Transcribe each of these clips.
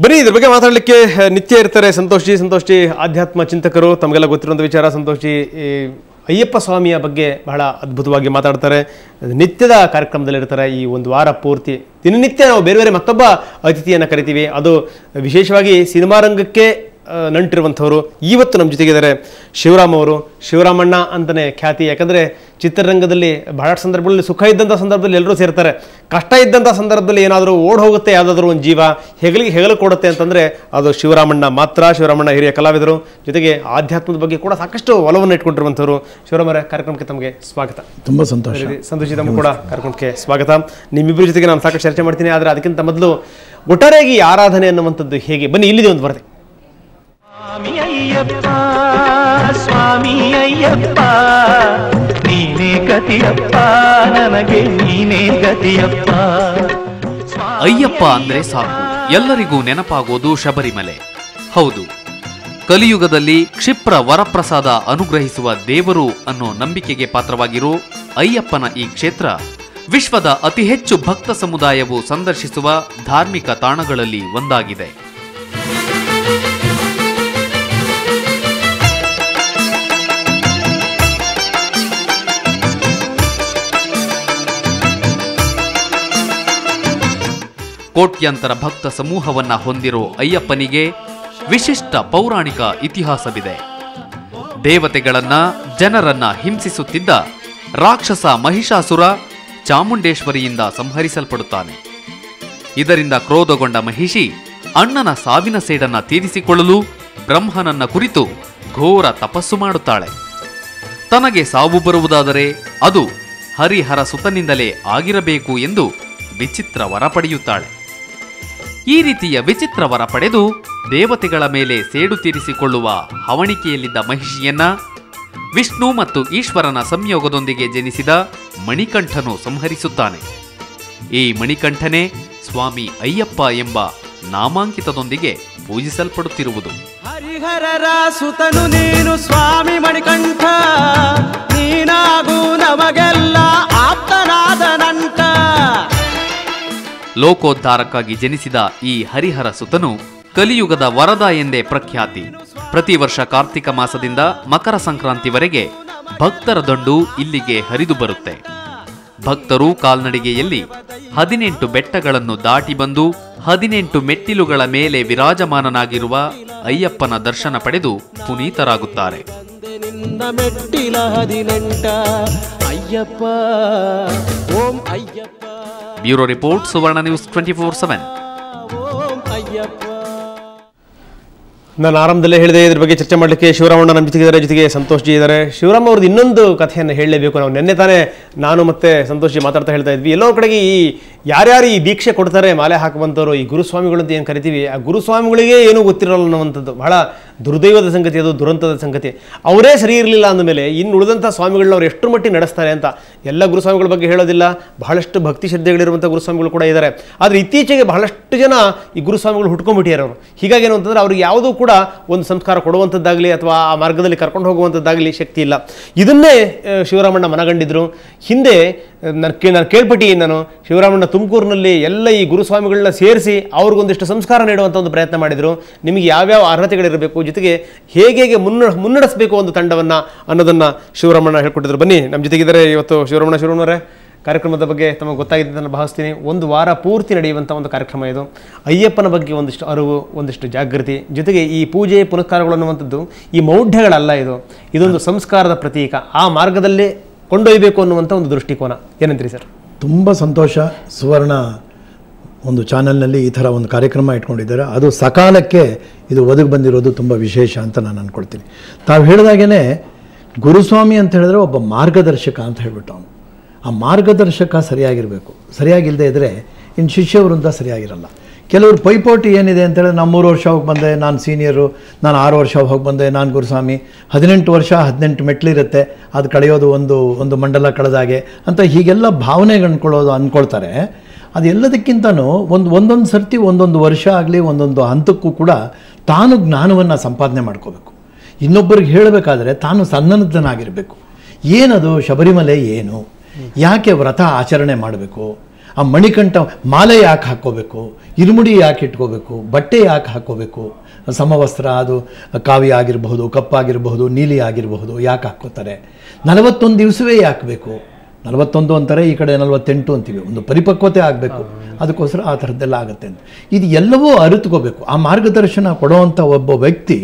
ಬನ್ನಿ ಇದ್ರ ಬಗ್ಗೆ ಮಾತಾಡಲಿಕ್ಕೆ ನಿತ್ಯ ಇರ್ತಾರೆ ಸಂತೋಷ್ ಜಿ ಆಧ್ಯಾತ್ಮ ಚಿಂತಕರು. ತಮಗೆಲ್ಲ ಗೊತ್ತಿರುವಂಥ ವಿಚಾರ. ಸಂತೋಷ್ ಜಿ ಅಯ್ಯಪ್ಪ ಸ್ವಾಮಿಯ ಬಗ್ಗೆ ಬಹಳ ಅದ್ಭುತವಾಗಿ ಮಾತಾಡ್ತಾರೆ. ನಿತ್ಯದ ಕಾರ್ಯಕ್ರಮದಲ್ಲಿ ಇರ್ತಾರೆ. ಈ ಒಂದು ವಾರ ಪೂರ್ತಿ ದಿನನಿತ್ಯ ನಾವು ಬೇರೆ ಬೇರೆ ಮತ್ತೊಬ್ಬ ಅತಿಥಿಯನ್ನು ಕರಿತೀವಿ. ಅದು ವಿಶೇಷವಾಗಿ ಸಿನಿಮಾ ರಂಗಕ್ಕೆ ನಂಟಿರುವಂಥವರು. ಇವತ್ತು ನಮ್ಮ ಜೊತೆಗಿದ್ದಾರೆ ಶಿವರಾಮ್ ಅವರು. ಶಿವರಾಮಣ್ಣ ಅಂತಲೇ ಖ್ಯಾತಿ. ಯಾಕಂದರೆ ಚಿತ್ರರಂಗದಲ್ಲಿ ಬಹಳಷ್ಟು ಸಂದರ್ಭಗಳಲ್ಲಿ ಸುಖ ಇದ್ದಂಥ ಸಂದರ್ಭದಲ್ಲಿ ಎಲ್ಲರೂ ಸೇರ್ತಾರೆ. ಕಷ್ಟ ಇದ್ದಂಥ ಸಂದರ್ಭದಲ್ಲಿ ಏನಾದರೂ ಓಡ್ ಹೋಗುತ್ತೆ ಯಾವುದಾದ್ರೂ ಒಂದು ಜೀವ, ಹೆಗಲು ಕೊಡುತ್ತೆ ಅಂತಂದರೆ ಅದು ಶಿವರಾಮಣ್ಣ ಮಾತ್ರ. ಶಿವರಾಮಣ್ಣ ಹಿರಿಯ ಕಲಾವಿದರು, ಜೊತೆಗೆ ಆಧ್ಯಾತ್ಮದ ಬಗ್ಗೆ ಕೂಡ ಸಾಕಷ್ಟು ಒಲವನ್ನು ಇಟ್ಕೊಂಡಿರುವಂಥವ್ರು. ಶಿವರಾಮರೇ, ಕಾರ್ಯಕ್ರಮಕ್ಕೆ ತಮಗೆ ಸ್ವಾಗತ. ತುಂಬ ಸಂತೋಷ. ಸಂತೋಷ, ತಮಗೆ ಕೂಡ ಕಾರ್ಯಕ್ರಮಕ್ಕೆ ಸ್ವಾಗತ. ನಿಮ್ಮಿಬ್ಬರ ಜೊತೆಗೆ ನಾನು ಸಾಕಷ್ಟು ಚರ್ಚೆ ಮಾಡ್ತೀನಿ. ಆದರೆ ಅದಕ್ಕಿಂತ ಮೊದಲು ಒಟ್ಟಾರೆಯಾಗಿ ಆರಾಧನೆ ಅನ್ನುವಂಥದ್ದು ಹೇಗೆ? ಬನ್ನಿ, ಇಲ್ಲಿದೆ ಒಂದು ವರದಿ. ಸ್ವಾಮಿ ಅಯ್ಯಪ್ಪ, ಸ್ವಾಮಿ ಅಯ್ಯಪ್ಪ, ನೀನೇ ಗತಿಯಪ್ಪ, ನನಗೆ ನೀನೇ ಗತಿಯಪ್ಪ. ಅಯ್ಯಪ್ಪ ಅಂದ್ರೆ ಸಾಕು, ಎಲ್ಲರಿಗೂ ನೆನಪಾಗೋದು ಶಬರಿಮಲೆ. ಹೌದು, ಕಲಿಯುಗದಲ್ಲಿ ಕ್ಷಿಪ್ರ ವರಪ್ರಸಾದ ಅನುಗ್ರಹಿಸುವ ದೇವರು ಅನ್ನೋ ನಂಬಿಕೆಗೆ ಪಾತ್ರವಾಗಿರೋ ಅಯ್ಯಪ್ಪನ ಈ ಕ್ಷೇತ್ರ ವಿಶ್ವದ ಅತಿ ಹೆಚ್ಚು ಭಕ್ತ ಸಮುದಾಯವು ಸಂದರ್ಶಿಸುವ ಧಾರ್ಮಿಕ ತಾಣಗಳಲ್ಲಿ ಒಂದಾಗಿದೆ. ಕೋಟ್ಯಂತರ ಭಕ್ತ ಸಮೂಹವನ್ನ ಹೊಂದಿರೋ ಅಯ್ಯಪ್ಪನಿಗೆ ವಿಶಿಷ್ಟ ಪೌರಾಣಿಕ ಇತಿಹಾಸವಿದೆ. ದೇವತೆಗಳನ್ನ ಜನರನ್ನ ಹಿಂಸಿಸುತ್ತಿದ್ದ ರಾಕ್ಷಸ ಮಹಿಷಾಸುರ ಚಾಮುಂಡೇಶ್ವರಿಯಿಂದ ಸಂಹರಿಸಲ್ಪಡುತ್ತಾನೆ. ಇದರಿಂದ ಕ್ರೋಧಗೊಂಡ ಮಹಿಷಿ ಅಣ್ಣನ ಸಾವಿನ ಸೇಡನ್ನ ತೀರಿಸಿಕೊಳ್ಳಲು ಬ್ರಹ್ಮನನ್ನ ಕುರಿತು ಘೋರ ತಪಸ್ಸು ಮಾಡುತ್ತಾಳೆ. ತನಗೆ ಸಾವು ಬರುವುದಾದರೆ ಅದು ಹರಿಹರ ಸುತನಿಂದಲೇ ಆಗಿರಬೇಕು ಎಂದು ವಿಚಿತ್ರ ವರ ಪಡೆಯುತ್ತಾಳೆ. ಈ ರೀತಿಯ ವಿಚಿತ್ರ ವರ ಪಡೆದು ದೇವತೆಗಳ ಮೇಲೆ ಸೇಡು ತೀರಿಸಿಕೊಳ್ಳುವ ಹವಣಿಕೆಯಲ್ಲಿದ್ದ ಮಹಿಷಿಯನ್ನ ವಿಷ್ಣು ಮತ್ತು ಈಶ್ವರನ ಸಂಯೋಗದೊಂದಿಗೆ ಜನಿಸಿದ ಮಣಿಕಂಠನು ಸಂಹರಿಸುತ್ತಾನೆ. ಈ ಮಣಿಕಂಠನೇ ಸ್ವಾಮಿ ಅಯ್ಯಪ್ಪ ಎಂಬ ನಾಮಾಂಕಿತದೊಂದಿಗೆ ಪೂಜಿಸಲ್ಪಡುತ್ತಿರುವುದು. ಹರಿಹರರ ಸುತನು ನೀನು ಸ್ವಾಮಿ ಮಣಿಕಂಠ, ನೀನಾಗೂ ನಮಗೆಲ್ಲ ಆಪ್ತನಾದ ನಂಟ. ಲೋಕೋದ್ಧಾರಕ್ಕಾಗಿ ಜನಿಸಿದ ಈ ಹರಿಹರ ಸುತನು ಕಲಿಯುಗದ ವರದ ಎಂದೇ ಪ್ರಖ್ಯಾತಿ. ಪ್ರತಿ ವರ್ಷ ಕಾರ್ತಿಕ ಮಾಸದಿಂದ ಮಕರ ಸಂಕ್ರಾಂತಿವರೆಗೆ ಭಕ್ತರ ದಂಡು ಇಲ್ಲಿಗೆ ಹರಿದು ಬರುತ್ತೆ. ಭಕ್ತರು ಕಾಲ್ನಡಿಗೆಯಲ್ಲಿ 18 ಬೆಟ್ಟಗಳನ್ನು ದಾಟಿ ಬಂದು 18 ಮೆಟ್ಟಿಲುಗಳ ಮೇಲೆ ವಿರಾಜಮಾನನಾಗಿರುವ ಅಯ್ಯಪ್ಪನ ದರ್ಶನ ಪಡೆದು ಪುನೀತರಾಗುತ್ತಾರೆ. ಬ್ಯೂರೋ ರಿಪೋರ್ಟ್, ಸುವರ್ಣ ನ್ಯೂಸ್ 24/7. ನಾನು ಆರಂಭದಲ್ಲೇ ಹೇಳಿದೆ, ಇದ್ರ ಬಗ್ಗೆ ಚರ್ಚೆ ಮಾಡಲಿಕ್ಕೆ ಶಿವರಾಮಣ್ಣ ನಮ್ಮ ಜೊತೆಗೆ ಸಂತೋಷ್ ಜಿ ಇದ್ದಾರೆ. ಶಿವರಾಮ್ ಅವ್ರದ್ದು ಇನ್ನೊಂದು ಕಥೆಯನ್ನು ಹೇಳಲೇಬೇಕು. ನಾವು ನಿನ್ನೆ ತಾನೇ ನಾನು ಮತ್ತೆ ಸಂತೋಷ್ ಜಿ ಮಾತಾಡ್ತಾ ಹೇಳ್ತಾ ಇದ್ವಿ, ಎಲ್ಲೋ ಕಡೆಗೆ ಈ ಯಾರ್ಯಾರು ಈ ದೀಕ್ಷೆ ಕೊಡ್ತಾರೆ, ಮಾಲೆ ಹಾಕುವಂಥವ್ರು, ಈ ಗುರುಸ್ವಾಮಿಗಳು ಅಂತ ಏನು ಕರಿತೀವಿ, ಆ ಗುರುಸ್ವಾಮಿಗಳಿಗೆ ಏನೂ ಗೊತ್ತಿರಲ್ಲ ಅನ್ನುವಂಥದ್ದು ಬಹಳ ದುರ್ದೈವದ ಸಂಗತಿ, ಅದು ದುರಂತದ ಸಂಗತಿ. ಅವರೇ ಸರಿ ಇರಲಿಲ್ಲ ಅಂದಮೇಲೆ ಇನ್ನು ಉಳಿದಂಥ ಸ್ವಾಮಿಗಳನ್ನ ಅವ್ರು ಎಷ್ಟು ಮಟ್ಟಿಗೆ ನಡೆಸ್ತಾರೆ ಅಂತ. ಎಲ್ಲ ಗುರುಸ್ವಾಮಿಗಳ ಬಗ್ಗೆ ಹೇಳೋದಿಲ್ಲ, ಬಹಳಷ್ಟು ಭಕ್ತಿ ಶ್ರದ್ಧೆಗಳಿರುವಂಥ ಗುರುಸ್ವಾಮಿಗಳು ಕೂಡ ಇದ್ದಾರೆ. ಆದರೆ ಇತ್ತೀಚೆಗೆ ಬಹಳಷ್ಟು ಜನ ಈ ಗುರುಸ್ವಾಮಿಗಳು ಹುಟ್ಕೊಂಡ್ಬಿಟ್ಟಿದ್ದಾರೆ ಅವರು. ಹೀಗಾಗಿ ಏನು ಅಂತಂದರೆ ಅವ್ರಿಗೆ ಯಾವುದೂ ಕೂಡ ಒಂದು ಸಂಸ್ಕಾರ ಕೊಡುವಂಥದ್ದಾಗಲಿ ಅಥವಾ ಆ ಮಾರ್ಗದಲ್ಲಿ ಕರ್ಕೊಂಡು ಹೋಗುವಂಥದ್ದಾಗಲಿ ಶಕ್ತಿ ಇಲ್ಲ. ಇದನ್ನೇ ಶಿವರಾಮಣ್ಣ ಮನಗಂಡಿದ್ರು. ಹಿಂದೆ ನಾನು ಕೇಳ್ಪಟ್ಟು ನಾನು ಶಿವರಾಮಣ್ಣ ತುಮಕೂರಿನಲ್ಲಿ ಎಲ್ಲ ಈ ಗುರುಸ್ವಾಮಿಗಳನ್ನ ಸೇರಿಸಿ ಅವ್ರಿಗೊಂದಿಷ್ಟು ಸಂಸ್ಕಾರ ನೀಡುವಂಥ ಒಂದು ಪ್ರಯತ್ನ ಮಾಡಿದರು. ನಿಮಗೆ ಯಾವ್ಯಾವ ಅರ್ಹತೆಗಳಿರಬೇಕು, ಜೊತೆಗೆ ಹೇಗೆ ಮುನ್ನಡೆಸಬೇಕು ಒಂದು ತಂಡವನ್ನು ಅನ್ನೋದನ್ನು ಶಿವರಾಮಣ್ಣ ಹೇಳ್ಕೊಟ್ಟಿದ್ರು. ಬನ್ನಿ, ನಮ್ಮ ಜೊತೆಗಿದ್ದಾರೆ ಇವತ್ತು ಶಿವರಾಮಣ್ಣರೇ. ಕಾರ್ಯಕ್ರಮದ ಬಗ್ಗೆ ತಮಗೆ ಗೊತ್ತಾಗಿದೆ ಅಂತ ನಾನು ಭಾವಿಸ್ತೀನಿ. ಒಂದು ವಾರ ಪೂರ್ತಿ ನಡೆಯುವಂಥ ಒಂದು ಕಾರ್ಯಕ್ರಮ ಇದು. ಅಯ್ಯಪ್ಪನ ಬಗ್ಗೆ ಒಂದಿಷ್ಟು ಅರಿವು, ಒಂದಿಷ್ಟು ಜಾಗೃತಿ, ಜೊತೆಗೆ ಈ ಪೂಜೆ ಪುನಸ್ಕಾರಗಳು ಅನ್ನುವಂಥದ್ದು ಈ ಮೌಢ್ಯಗಳಲ್ಲ, ಇದೊಂದು ಸಂಸ್ಕಾರದ ಪ್ರತೀಕ. ಆ ಮಾರ್ಗದಲ್ಲೇ ಕೊಂಡೊಯ್ಯಬೇಕು ಅನ್ನುವಂಥ ಒಂದು ದೃಷ್ಟಿಕೋನ. ಏನಂತೀರಿ ಸರ್? ತುಂಬ ಸಂತೋಷ. ಸುವರ್ಣ ಒಂದು ಚಾನಲ್ನಲ್ಲಿ ಈ ಥರ ಒಂದು ಕಾರ್ಯಕ್ರಮ ಇಟ್ಕೊಂಡಿದ್ದಾರೆ. ಅದು ಸಕಾಲಕ್ಕೆ ಇದು ಒದಗಿ ಬಂದಿರೋದು ತುಂಬ ವಿಶೇಷ ಅಂತ ನಾನು ಅಂದ್ಕೊಳ್ತೀನಿ. ತಾವು ಹೇಳಿದಾಗೇ ಗುರುಸ್ವಾಮಿ ಅಂತ ಹೇಳಿದ್ರೆ ಒಬ್ಬ ಮಾರ್ಗದರ್ಶಕ ಅಂತ ಹೇಳ್ಬಿಟ್ಟು ಅವನು. ಆ ಮಾರ್ಗದರ್ಶಕ ಸರಿಯಾಗಿರಬೇಕು. ಸರಿಯಾಗಿಲ್ಲದೆ ಇದ್ದರೆ ಇನ್ನು ಶಿಷ್ಯವೃಂದ ಸರಿಯಾಗಿರಲ್ಲ. ಕೆಲವರು ಪೈಪೋಟಿ ಏನಿದೆ ಅಂತೇಳಿದ್ರೆ, ನಾನು 3 ವರ್ಷ ಹೋಗಿ ಬಂದೆ, ನಾನು ಸೀನಿಯರು, ನಾನು 6 ವರ್ಷ ಹೋಗಿ ಬಂದೆ, ನಾನು ಗುರುಸ್ವಾಮಿ, 18 ವರ್ಷ 18 ಮೆಟ್ಲಿರುತ್ತೆ, ಅದು ಕಳೆಯೋದು ಒಂದು ಮಂಡಲ ಕಳೆದಾಗೆ ಅಂತ ಹೀಗೆಲ್ಲ ಭಾವನೆ ಅಂದ್ಕೊಳ್ತಾರೆ. ಅದೆಲ್ಲದಕ್ಕಿಂತನೂ ಒಂದೊಂದು ಸರ್ತಿ ಒಂದೊಂದು ವರ್ಷ ಆಗಲಿ ಒಂದೊಂದು ಹಂತಕ್ಕೂ ಕೂಡ ತಾನು ಜ್ಞಾನವನ್ನು ಸಂಪಾದನೆ ಮಾಡ್ಕೋಬೇಕು. ಇನ್ನೊಬ್ಬರಿಗೆ ಹೇಳಬೇಕಾದ್ರೆ ತಾನು ಸನ್ನದ್ಧನಾಗಿರಬೇಕು. ಏನದು ಶಬರಿಮಲೆ, ಏನು, ಯಾಕೆ ವ್ರತ ಆಚರಣೆ ಮಾಡಬೇಕು, ಆ ಮಣಿಕಂಠ ಮಾಲೆ ಯಾಕೆ ಹಾಕ್ಕೋಬೇಕು, ಇರುಮುಡಿ ಯಾಕೆ ಇಟ್ಕೋಬೇಕು, ಬಟ್ಟೆ ಯಾಕೆ ಹಾಕ್ಕೋಬೇಕು, ಸಮವಸ್ತ್ರ ಅದು ಕಾವಿ ಆಗಿರಬಹುದು, ಕಪ್ಪಾಗಿರಬಹುದು, ನೀಲಿ ಆಗಿರಬಹುದು, ಯಾಕೆ ಹಾಕ್ಕೋತಾರೆ, 41 ದಿವಸವೇ ಯಾಕೆ ಬೇಕು, 41 ಅಂತಾರೆ, ಈ ಕಡೆ 48 ಅಂತೀವಿ, ಒಂದು ಪರಿಪಕ್ವತೆ ಆಗಬೇಕು, ಅದಕ್ಕೋಸ್ಕರ ಆ ಥರದ್ದೆಲ್ಲ ಆಗುತ್ತೆ ಅಂತ. ಇದು ಎಲ್ಲವೂ ಅರಿತುಕೋಬೇಕು. ಆ ಮಾರ್ಗದರ್ಶನ ಕೊಡುವಂಥ ಒಬ್ಬ ವ್ಯಕ್ತಿ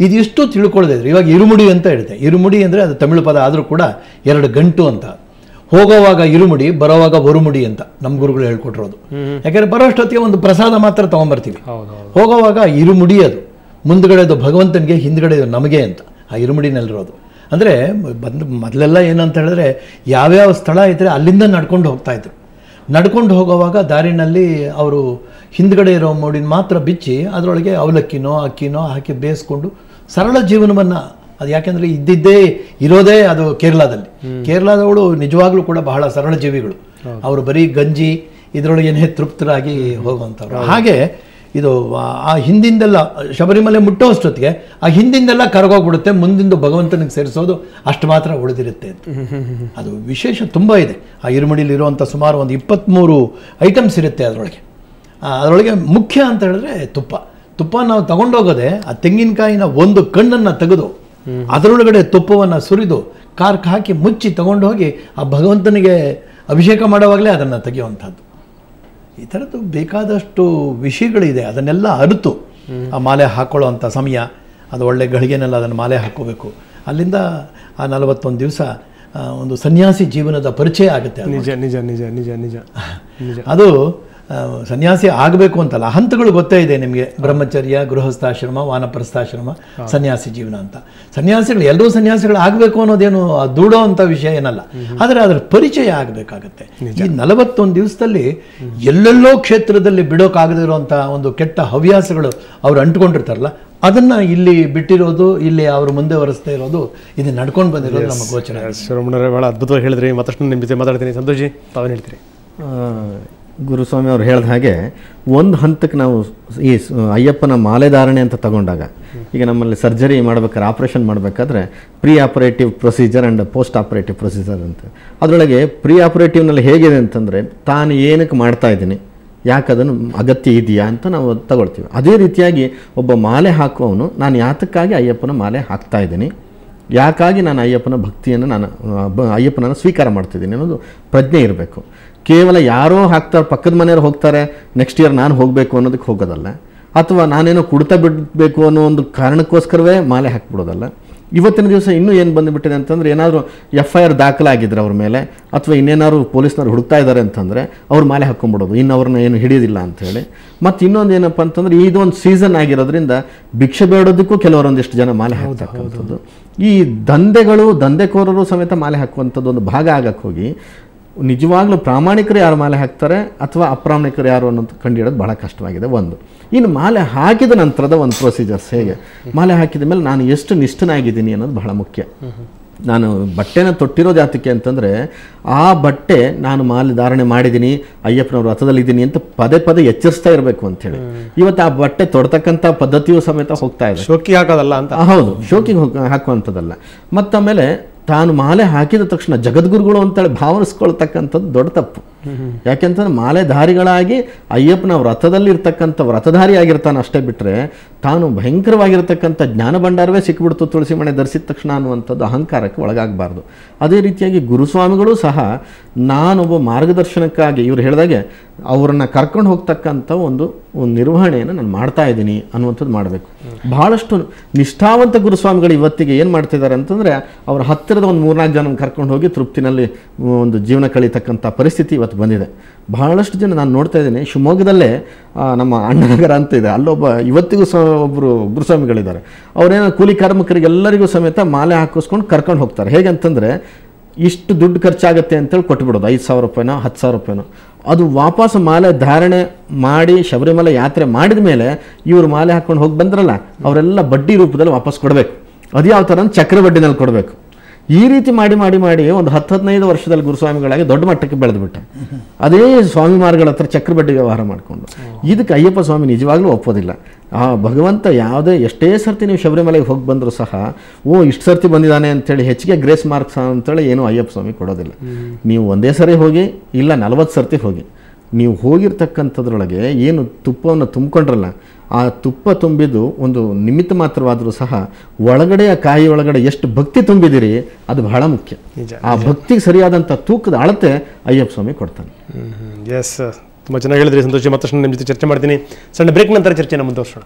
ಇದಿಷ್ಟು ತಿಳ್ಕೊಳ್ಳೋದೇ. ಇವಾಗ ಇರುಮುಡಿ ಅಂತ ಹೇಳಿದೆ. ಇರುಮುಡಿ ಅಂದರೆ ಅದು ತಮಿಳು ಪದ ಆದರೂ ಕೂಡ 2 ಗಂಟು ಅಂತ. ಹೋಗೋವಾಗ ಇರುಮುಡಿ, ಬರೋವಾಗ ಒರುಮುಡಿ ಅಂತ ನಮ್ಮ ಗುರುಗಳು ಹೇಳ್ಕೊಟ್ಟಿರೋದು. ಯಾಕೆಂದರೆ ಬರೋಷ್ಟೊತ್ತಿಗೆ ಒಂದು ಪ್ರಸಾದ ಮಾತ್ರ ತೊಗೊಂಬರ್ತೀವಿ, ಹೋಗೋವಾಗ ಇರುಮುಡಿ ಅದು ಮುಂದ್ಗಡೆದು ಭಗವಂತನಿಗೆ, ಹಿಂದ್ಗಡೆ ನಮಗೆ ಅಂತ ಆ ಇರುಮುಡಿನಲ್ಲಿರೋದು. ಅಂದರೆ ಮೊದಲೆಲ್ಲ ಏನಂತ ಹೇಳಿದ್ರೆ ಯಾವ್ಯಾವ ಸ್ಥಳ ಇದ್ದರೆ ಅಲ್ಲಿಂದ ನಡ್ಕೊಂಡು ಹೋಗ್ತಾಯಿದ್ರು. ನಡ್ಕೊಂಡು ಹೋಗೋವಾಗ ದಾರಿನಲ್ಲಿ ಅವರು ಹಿಂದ್ಗಡೆ ಇರೋ ಮೋಡಿನ ಮಾತ್ರ ಬಿಚ್ಚಿ ಅದರೊಳಗೆ ಅವಲಕ್ಕಿನೋ ಅಕ್ಕಿನೋ ಹಾಕಿ ಬೇಯಿಸ್ಕೊಂಡು ಸರಳ ಜೀವನವನ್ನು, ಅದು ಯಾಕೆಂದರೆ ಇದ್ದಿದ್ದೇ ಇರೋದೇ ಅದು ಕೇರಳದವಳು ನಿಜವಾಗ್ಲೂ ಕೂಡ ಬಹಳ ಸರಳ ಜೀವಿಗಳು. ಅವರು ಬರೀ ಗಂಜಿ ಇದರೊಳಗೇನೆ ತೃಪ್ತರಾಗಿ ಹೋಗುವಂಥವ್ರು. ಹಾಗೆ ಇದು ಆ ಹಿಂದಿಂದೆಲ್ಲ ಶಬರಿಮಲೆ ಮುಟ್ಟೋ ಅಷ್ಟೊತ್ತಿಗೆ ಆ ಹಿಂದಿಂದೆಲ್ಲ ಕರಗೋಗ್ಬಿಡುತ್ತೆ, ಮುಂದಿಂದು ಭಗವಂತನಿಗೆ ಸೇರಿಸೋದು ಅಷ್ಟು ಮಾತ್ರ ಉಳಿದಿರುತ್ತೆ ಅಂತ. ಅದು ವಿಶೇಷ ತುಂಬ ಇದೆ. ಆ ಇರುಮುಡಿಲಿರುವಂಥ ಸುಮಾರು ಒಂದು 23 ಐಟಮ್ಸ್ ಇರುತ್ತೆ ಅದರೊಳಗೆ ಮುಖ್ಯ ಅಂತ ಹೇಳಿದ್ರೆ ತುಪ್ಪ ನಾವು ತಗೊಂಡೋಗೋದೆ ಆ ತೆಂಗಿನಕಾಯಿನ ಒಂದು ಕಣ್ಣನ್ನು ತೆಗೆದು ಅದರೊಳಗಡೆ ತುಪ್ಪವನ್ನು ಸುರಿದು ಕಾರ್ಕ್ ಹಾಕಿ ಮುಚ್ಚಿ ತಗೊಂಡು ಹೋಗಿ ಆ ಭಗವಂತನಿಗೆ ಅಭಿಷೇಕ ಮಾಡುವಾಗಲೇ ಅದನ್ನು ತೆಗೆಯುವಂಥದ್ದು. ಈ ಥರದ್ದು ಬೇಕಾದಷ್ಟು ವಿಷಯಗಳಿದೆ. ಅದನ್ನೆಲ್ಲ ಅರಿತು ಆ ಮಾಲೆ ಹಾಕ್ಕೊಳ್ಳೋವಂಥ ಸಮಯ, ಅದು ಒಳ್ಳೆ ಗಳಿಗೆನೆಲ್ಲ ಅದನ್ನು ಮಾಲೆ ಹಾಕ್ಕೋಬೇಕು. ಅಲ್ಲಿಂದ ಆ 41 ದಿವಸ ಒಂದು ಸನ್ಯಾಸಿ ಜೀವನದ ಪರಿಚಯ ಆಗುತ್ತೆ. ನಿಜ ನಿಜ ನಿಜ ನಿಜ ನಿಜ ನಿಜ. ಅದು ಸನ್ಯಾಸಿ ಆಗಬೇಕು ಅಂತಲ್ಲ, ಹಂತಗಳು ಗೊತ್ತೇ ಇದೆ ನಿಮಗೆ. ಬ್ರಹ್ಮಚರ್ಯ, ಗೃಹಸ್ಥಾಶ್ರಮ, ವಾನಪ್ರಸ್ಥಾಶ್ರಮ, ಸನ್ಯಾಸಿ ಜೀವನ ಅಂತ. ಸನ್ಯಾಸಿಗಳು ಎಲ್ಲರೂ ಸನ್ಯಾಸಿಗಳು ಆಗಬೇಕು ಅನ್ನೋದೇನು ದೂಡೋ ಅಂಥ ವಿಷಯ ಏನಲ್ಲ, ಆದರೆ ಅದರ ಪರಿಚಯ ಆಗಬೇಕಾಗತ್ತೆ. ಈ 41 ದಿವಸದಲ್ಲಿ ಎಲ್ಲೆಲ್ಲೋ ಕ್ಷೇತ್ರದಲ್ಲಿ ಬಿಡೋಕ್ಕಾಗದಿರುವಂಥ ಒಂದು ಕೆಟ್ಟ ಹವ್ಯಾಸಗಳು ಅವ್ರು ಅಂಟ್ಕೊಂಡಿರ್ತಾರಲ್ಲ, ಅದನ್ನು ಇಲ್ಲಿ ಬಿಟ್ಟಿರೋದು, ಇಲ್ಲಿ ಅವರು ಮುಂದೆ ವರೆಸ್ತಾ ಇರೋದು, ಇದು ನಡ್ಕೊಂಡು ಬಂದಿರೋದು ನಮ್ಮ ಗೋಚರ. ಶಿವರಮಣರೇ ಭಾಳ ಅದ್ಭುತವಾಗಿ ಹೇಳಿದ್ರಿ. ಮತ್ತಷ್ಟು ನಿಮ್ಮ ಜೊತೆ ಮಾತಾಡ್ತೀನಿ. ಸಂತೋಷಿ, ತಾವೇನು ಹೇಳ್ತೀರಿ? ಗುರುಸ್ವಾಮಿ ಅವ್ರು ಹೇಳಿದ ಹಾಗೆ ಒಂದು ಹಂತಕ್ಕೆ ನಾವು ಈ ಅಯ್ಯಪ್ಪನ ಮಾಲೆಧಾರಣೆ ಅಂತ ತಗೊಂಡಾಗ, ಈಗ ನಮ್ಮಲ್ಲಿ ಸರ್ಜರಿ ಮಾಡ್ಬೇಕಾದ್ರೆ, ಆಪ್ರೇಷನ್ ಮಾಡಬೇಕಾದ್ರೆ pre operative procedure and post operative procedure ಅಂತ. ಅದರೊಳಗೆ ಪ್ರೀ ಆಪರೇಟಿವ್ನಲ್ಲಿ ಹೇಗಿದೆ ಅಂತಂದರೆ ತಾನು ಏನಕ್ಕೆ ಮಾಡ್ತಾ ಇದ್ದೀನಿ, ಯಾಕೆ ಅದನ್ನು ಅಗತ್ಯ ಇದೆಯಾ ಅಂತ ನಾವು ತಗೊಳ್ತೀವಿ. ಅದೇ ರೀತಿಯಾಗಿ ಒಬ್ಬ ಮಾಲೆ ಹಾಕುವವನು ನಾನು ಯಾತಕ್ಕಾಗಿ ಅಯ್ಯಪ್ಪನ ಮಾಲೆ ಹಾಕ್ತಾ ಇದ್ದೀನಿ, ಯಾಕಾಗಿ ನಾನು ಅಯ್ಯಪ್ಪನ ಭಕ್ತಿಯನ್ನು ಅಯ್ಯಪ್ಪನನ್ನು ಸ್ವೀಕಾರ ಮಾಡ್ತಿದ್ದೀನಿ ಅನ್ನೋದು ಪ್ರಜ್ಞೆ ಇರಬೇಕು. ಕೇವಲ ಯಾರೋ ಹಾಕ್ತಾರೆ, ಪಕ್ಕದ ಮನೆಯವ್ರು ಹೋಗ್ತಾರೆ, ನೆಕ್ಸ್ಟ್ ಇಯರ್ ನಾನು ಹೋಗಬೇಕು ಅನ್ನೋದಕ್ಕೆ ಹೋಗೋದಲ್ಲ, ಅಥವಾ ನಾನೇನೋ ಕುಡ್ತಾ ಬಿಡಬೇಕು ಅನ್ನೋ ಒಂದು ಕಾರಣಕ್ಕೋಸ್ಕರವೇ ಮಾಲೆ ಹಾಕ್ಬಿಡೋದಲ್ಲ. ಇವತ್ತಿನ ದಿವಸ ಇನ್ನೂ ಏನು ಬಂದುಬಿಟ್ಟಿದೆ ಅಂತಂದರೆ, ಏನಾದರೂ FIR ದಾಖಲಾಗಿದ್ದರೆ ಅವ್ರ ಮೇಲೆ, ಅಥವಾ ಇನ್ನೇನಾದ್ರು ಪೊಲೀಸ್ನವ್ರು ಹುಡುಕ್ತಾ ಇದ್ದಾರೆ ಅಂತಂದರೆ ಅವ್ರು ಮಾಲೆ ಹಾಕ್ಕೊಂಬಿಡೋದು, ಇನ್ನು ಅವ್ರನ್ನ ಏನು ಹಿಡಿಯೋದಿಲ್ಲ ಅಂಥೇಳಿ. ಮತ್ತು ಇನ್ನೊಂದು ಏನಪ್ಪ ಅಂತಂದರೆ, ಇದೊಂದು ಸೀಸನ್ ಆಗಿರೋದ್ರಿಂದ ಭಿಕ್ಷೆ ಬೇಡೋದಕ್ಕೂ ಕೆಲವರೊಂದಿಷ್ಟು ಜನ ಮಾಲೆ ಹಾಕ್ತಕ್ಕಂಥದ್ದು. ಈ ದಂಧೆಕೋರರು ಸಮೇತ ಮಾಲೆ ಹಾಕುವಂಥದ್ದು ಒಂದು ಭಾಗ ಆಗಕ್ಕೆ ಹೋಗಿ ನಿಜವಾಗ್ಲೂ ಪ್ರಾಮಾಣಿಕರು ಯಾರು ಮಾಲೆ ಹಾಕ್ತಾರೆ ಅಥವಾ ಅಪ್ರಾಮಾಣಿಕರು ಯಾರು ಅನ್ನೋದು ಕಂಡುಹಿಡೋದು ಬಹಳ ಕಷ್ಟವಾಗಿದೆ. ಒಂದು ಇನ್ನು ಮಾಲೆ ಹಾಕಿದ ನಂತರದ ಒಂದು ಪ್ರೊಸೀಜರ್ಸ್ ಹೇಗೆ, ಮಾಲೆ ಹಾಕಿದ ಮೇಲೆ ನಾನು ಎಷ್ಟು ನಿಷ್ಠನಾಗಿದ್ದೀನಿ ಅನ್ನೋದು ಬಹಳ ಮುಖ್ಯ. ನಾನು ಬಟ್ಟೆನ ತೊಟ್ಟಿರೋದು ಯಾತಕ್ಕೆ ಅಂತಂದರೆ, ಆ ಬಟ್ಟೆ ನಾನು ಮಾಲೆ ಧಾರಣೆ ಮಾಡಿದ್ದೀನಿ, ಅಯ್ಯಪ್ಪನವ್ರ ರಥದಲ್ಲಿದ್ದೀನಿ ಅಂತ ಪದೇ ಎಚ್ಚರಿಸ್ತಾ ಇರಬೇಕು ಅಂಥೇಳಿ. ಇವತ್ತು ಆ ಬಟ್ಟೆ ತೊಡ್ತಕ್ಕಂಥ ಪದ್ಧತಿಯು ಸಮೇತ ಹೋಗ್ತಾ ಇದೆ. ಶೋಕಿ ಹಾಕೋದಲ್ಲ ಅಂತ. ಹೌದು, ಶೋಕಿಗೆ ಹಾಕುವಂಥದ್ದಲ್ಲ. ಮತ್ತಾಮೇಲೆ ತಾನು ಮಾಲೆ ಹಾಕಿದ ತಕ್ಷಣ ಜಗದ್ಗುರುಗಳು ಅಂತೇಳಿ ಭಾವನಿಸ್ಕೊಳ್ತಕ್ಕಂಥದ್ದು ದೊಡ್ಡ ತಪ್ಪು. ಯಾಕೆಂತಂದ್ರೆ ಮಾಲೆಧಾರಿಗಳಾಗಿ ಅಯ್ಯಪ್ಪನ ವ್ರತದಲ್ಲಿ ಇರ್ತಕ್ಕಂಥ ವ್ರತಧಾರಿ ಆಗಿರ್ತಾನೆ ಅಷ್ಟೇ ಬಿಟ್ಟರೆ, ತಾನು ಭಯಂಕರವಾಗಿರ್ತಕ್ಕಂಥ ಜ್ಞಾನ ಭಂಡಾರವೇ ಸಿಕ್ಬಿಡ್ತು ತುಳಸಿ ಮಣೆ ಧರಿಸಿದ ತಕ್ಷಣ ಅನ್ನುವಂಥದ್ದು ಅಹಂಕಾರಕ್ಕೆ ಒಳಗಾಗಬಾರ್ದು. ಅದೇ ರೀತಿಯಾಗಿ ಗುರುಸ್ವಾಮಿಗಳು ಸಹ ನಾನೊಬ್ಬ ಮಾರ್ಗದರ್ಶನಕ್ಕಾಗಿ ಇವರು ಹೇಳಿದಾಗೆ ಅವರನ್ನು ಕರ್ಕೊಂಡು ಹೋಗ್ತಕ್ಕಂಥ ಒಂದು ನಿರ್ವಹಣೆಯನ್ನು ನಾನು ಮಾಡ್ತಾ ಇದ್ದೀನಿ ಅನ್ನುವಂಥದ್ದು ಮಾಡಬೇಕು. ಬಹಳಷ್ಟು ನಿಷ್ಠಾವಂತ ಗುರುಸ್ವಾಮಿಗಳು ಇವತ್ತಿಗೆ ಏನು ಮಾಡ್ತಿದ್ದಾರೆ ಅಂತಂದರೆ, ಅವರ ಹತ್ತಿರದ ಒಂದು 3-4 ಜನ ಕರ್ಕೊಂಡು ಹೋಗಿ ತೃಪ್ತಿನಲ್ಲಿ ಒಂದು ಜೀವನ ಕಳೀತಕ್ಕಂಥ ಪರಿಸ್ಥಿತಿ ಇವತ್ತು ಬಂದಿದೆ. ಬಹಳಷ್ಟು ಜನ ನಾನು ನೋಡ್ತಾ ಇದ್ದೀನಿ. ಶಿವಮೊಗ್ಗದಲ್ಲೇ ನಮ್ಮ ಅಣ್ಣನಗರ ಅಂತ ಇದೆ, ಅಲ್ಲೊಬ್ಬ ಇವತ್ತಿಗೂ ಒಬ್ಬರು ಗುರುಸ್ವಾಮಿಗಳಿದ್ದಾರೆ. ಅವರೇನೋ ಕೂಲಿ ಕಾರ್ಮಿಕರಿಗೆಲ್ಲರಿಗೂ ಸಮೇತ ಮಾಲೆ ಹಾಕಿಸ್ಕೊಂಡು ಕರ್ಕೊಂಡು ಹೋಗ್ತಾರೆ. ಹೇಗಂತಂದರೆ, ಇಷ್ಟು ದುಡ್ಡು ಖರ್ಚಾಗುತ್ತೆ ಅಂತೇಳಿ ಕೊಟ್ಬಿಡೋದು, 5,000 ರೂಪಾಯಿನೋ 10,000 ರೂಪಾಯಿನೋ. ಅದು ವಾಪಸ್ ಮಾಲೆ ಧಾರಣೆ ಮಾಡಿ ಶಬರಿಮಲೆ ಯಾತ್ರೆ ಮಾಡಿದ ಮೇಲೆ ಇವರು ಮಾಲೆ ಹಾಕ್ಕೊಂಡು ಹೋಗಿ ಬಂದ್ರಲ್ಲ, ಅವರೆಲ್ಲ ಬಡ್ಡಿ ರೂಪದಲ್ಲಿ ವಾಪಸ್ ಕೊಡಬೇಕು. ಅದು ಯಾವ ಥರ ಚಕ್ರ ಬಡ್ಡಿನಲ್ಲಿ ಕೊಡಬೇಕು. ಈ ರೀತಿ ಮಾಡಿ ಮಾಡಿ ಮಾಡಿ ಒಂದು 10-15 ವರ್ಷದಲ್ಲಿ ಗುರುಸ್ವಾಮಿಗಳಾಗಿ ದೊಡ್ಡ ಮಟ್ಟಕ್ಕೆ ಬೆಳೆದುಬಿಟ್ಟೆ. ಅದೇ ಸ್ವಾಮಿಮಾರ್ಗಳ ಹತ್ರ ಚಕ್ರಬಡ್ಡಿ ವ್ಯವಹಾರ ಮಾಡಿಕೊಂಡು. ಇದಕ್ಕೆ ಅಯ್ಯಪ್ಪ ಸ್ವಾಮಿ ನಿಜವಾಗ್ಲೂ ಒಪ್ಪೋದಿಲ್ಲ. ಆ ಭಗವಂತ ಎಷ್ಟೇ ಸರ್ತಿ ನೀವು ಶಬರಿಮಲೆಗೆ ಹೋಗಿ ಬಂದರೂ ಸಹ, ಇಷ್ಟು ಸರ್ತಿ ಬಂದಿದ್ದಾನೆ ಅಂತೇಳಿ ಹೆಚ್ಚಿಗೆ ಗ್ರೇಸ್ ಮಾರ್ಕ್ಸ್ ಅಂತೇಳಿ ಏನೂ ಅಯ್ಯಪ್ಪ ಸ್ವಾಮಿ ಕೊಡೋದಿಲ್ಲ. ನೀವು ಒಂದೇ ಸರಿ ಹೋಗಿ, ಇಲ್ಲ 40 ಸರ್ತಿ ಹೋಗಿ, ನೀವು ಹೋಗಿರ್ತಕ್ಕಂಥದ್ರೊಳಗೆ ಏನು ತುಪ್ಪವನ್ನು ತುಂಬಿಕೊಂಡ್ರಲ್ಲ, ಆ ತುಪ್ಪ ತುಂಬಿದ್ದು ಒಂದು ನಿಮಿತ್ತ ಮಾತ್ರವಾದರೂ ಸಹ ಒಳಗಡೆ ಆ ಕಾಯಿ ಒಳಗಡೆ ಎಷ್ಟು ಭಕ್ತಿ ತುಂಬಿದಿರಿ ಅದು ಬಹಳ ಮುಖ್ಯ. ಆ ಭಕ್ತಿಗೆ ಸರಿಯಾದಂಥ ತೂಕದ ಅಳತೆ ಅಯ್ಯಪ್ಪ ಸ್ವಾಮಿ ಕೊಡ್ತಾನೆ. ಎಸ್, ತುಂಬ ಚೆನ್ನಾಗಿ ಹೇಳಿದ್ರಿ ಸಂತೋಷ್. ಮತ್ತಷ್ಟು ನಿಮ್ಮ ಜೊತೆ ಚರ್ಚೆ ಮಾಡ್ತೀನಿ. ಸಣ್ಣ ಬ್ರೇಕ್ ನಂತರ ಚರ್ಚೆನ ಮುಂದುವರ್ಸೋಣ.